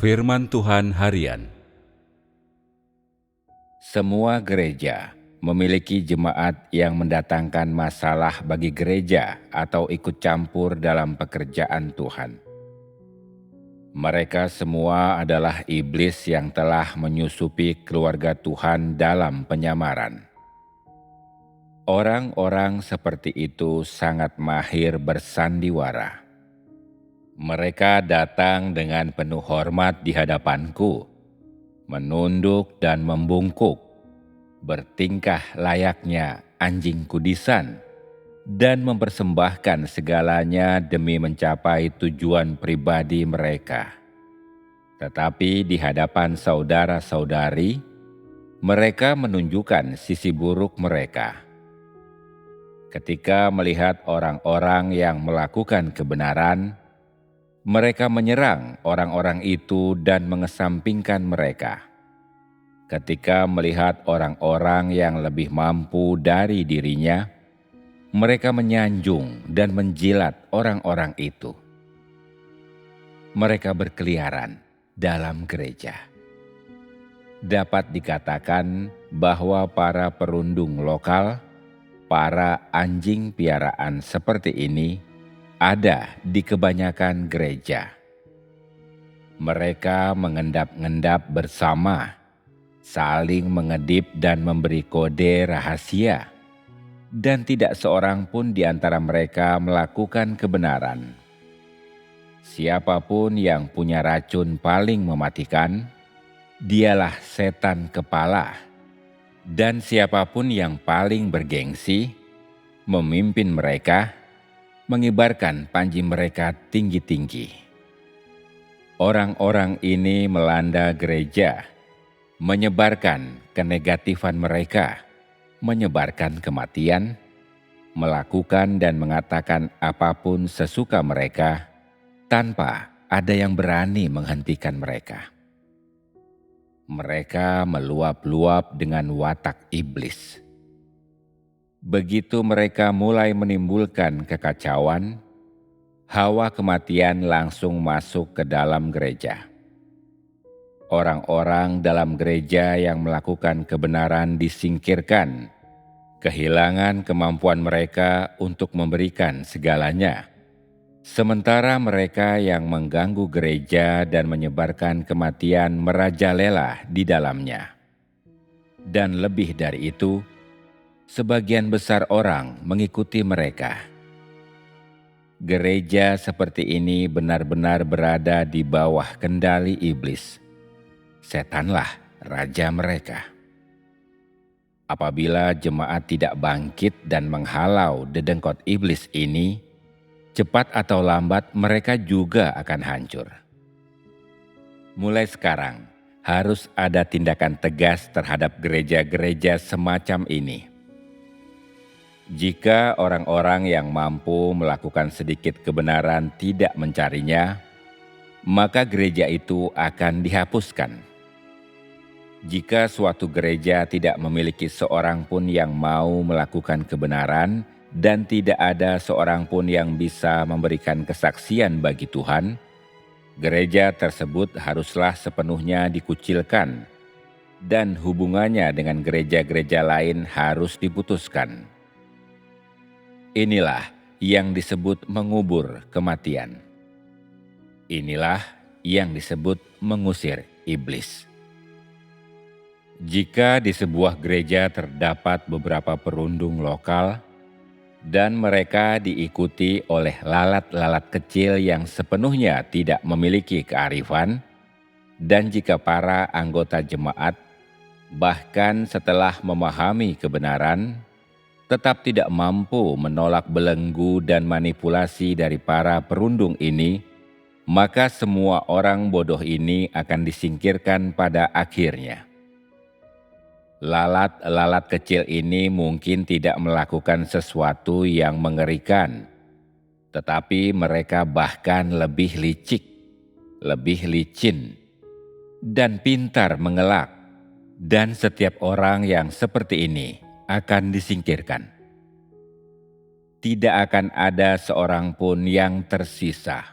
Firman Tuhan Harian. Semua gereja memiliki jemaat yang mendatangkan masalah bagi gereja atau ikut campur dalam pekerjaan Tuhan. Mereka semua adalah iblis yang telah menyusupi keluarga Tuhan dalam penyamaran. Orang-orang seperti itu sangat mahir bersandiwara. Mereka datang dengan penuh hormat di hadapanku, menunduk dan membungkuk, bertingkah layaknya anjing kudisan, dan mempersembahkan segalanya demi mencapai tujuan pribadi mereka. Tetapi di hadapan saudara-saudari, mereka menunjukkan sisi buruk mereka. Ketika melihat orang-orang yang melakukan kebenaran, mereka menyerang orang-orang itu dan mengesampingkan mereka. Ketika melihat orang-orang yang lebih mampu dari dirinya, mereka menyanjung dan menjilat orang-orang itu. Mereka berkeliaran dalam gereja. Dapat dikatakan bahwa para perundung lokal, para anjing piaraan seperti ini, ada di kebanyakan gereja. Mereka mengendap-endap bersama, saling mengedip dan memberi kode rahasia, dan tidak seorang pun di antara mereka melakukan kebenaran. Siapapun yang punya racun paling mematikan, dialah setan kepala, dan siapapun yang paling bergengsi, memimpin mereka, mengibarkan panji mereka tinggi-tinggi. Orang-orang ini melanda gereja, menyebarkan kenegatifan mereka, menyebarkan kematian, melakukan dan mengatakan apapun sesuka mereka, tanpa ada yang berani menghentikan mereka. Mereka meluap-luap dengan watak iblis. Begitu mereka mulai menimbulkan kekacauan, hawa kematian langsung masuk ke dalam gereja. Orang-orang dalam gereja yang melakukan kebenaran disingkirkan, kehilangan kemampuan mereka untuk memberikan segalanya. Sementara mereka yang mengganggu gereja dan menyebarkan kematian merajalela di dalamnya. Dan lebih dari itu, sebagian besar orang mengikuti mereka. Gereja seperti ini benar-benar berada di bawah kendali iblis. Setanlah raja mereka. Apabila jemaat tidak bangkit dan menghalau dedengkot iblis ini, cepat atau lambat mereka juga akan hancur. Mulai sekarang, harus ada tindakan tegas terhadap gereja-gereja semacam ini. Jika orang-orang yang mampu melakukan sedikit kebenaran tidak mencarinya, maka gereja itu akan dihapuskan. Jika suatu gereja tidak memiliki seorang pun yang mau melakukan kebenaran dan tidak ada seorang pun yang bisa memberikan kesaksian bagi Tuhan, gereja tersebut haruslah sepenuhnya dikucilkan dan hubungannya dengan gereja-gereja lain harus diputuskan. Inilah yang disebut mengubur kematian. Inilah yang disebut mengusir iblis. Jika di sebuah gereja terdapat beberapa perundung lokal dan mereka diikuti oleh lalat-lalat kecil yang sepenuhnya tidak memiliki kearifan, dan jika para anggota jemaat bahkan setelah memahami kebenaran, tetap tidak mampu menolak belenggu dan manipulasi dari para perundung ini, maka semua orang bodoh ini akan disingkirkan pada akhirnya. Lalat-lalat kecil ini mungkin tidak melakukan sesuatu yang mengerikan, tetapi mereka bahkan lebih licik, lebih licin, dan pintar mengelak, dan setiap orang yang seperti ini akan disingkirkan. Tidak akan ada seorang pun yang tersisa.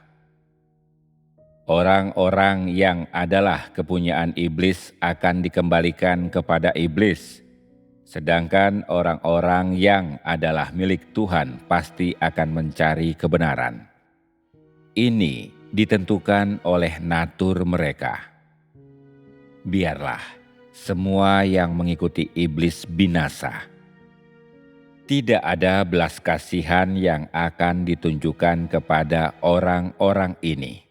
Orang-orang yang adalah kepunyaan iblis akan dikembalikan kepada iblis, sedangkan orang-orang yang adalah milik Tuhan pasti akan mencari kebenaran. Ini ditentukan oleh natur mereka. Biarlah semua yang mengikuti iblis binasa. Tidak ada belas kasihan yang akan ditunjukkan kepada orang-orang ini.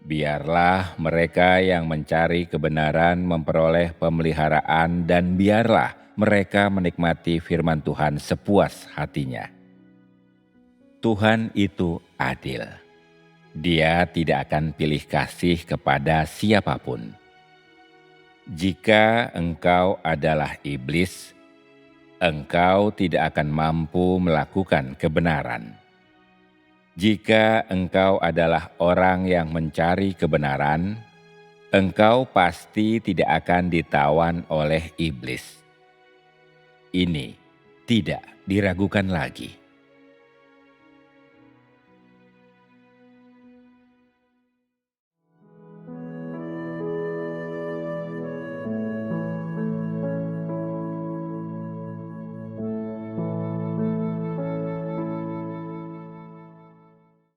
Biarlah mereka yang mencari kebenaran memperoleh pemeliharaan dan biarlah mereka menikmati firman Tuhan sepuas hatinya. Tuhan itu adil. Dia tidak akan pilih kasih kepada siapapun. Jika engkau adalah iblis, engkau tidak akan mampu melakukan kebenaran. Jika engkau adalah orang yang mencari kebenaran, engkau pasti tidak akan ditawan oleh iblis. Ini tidak diragukan lagi.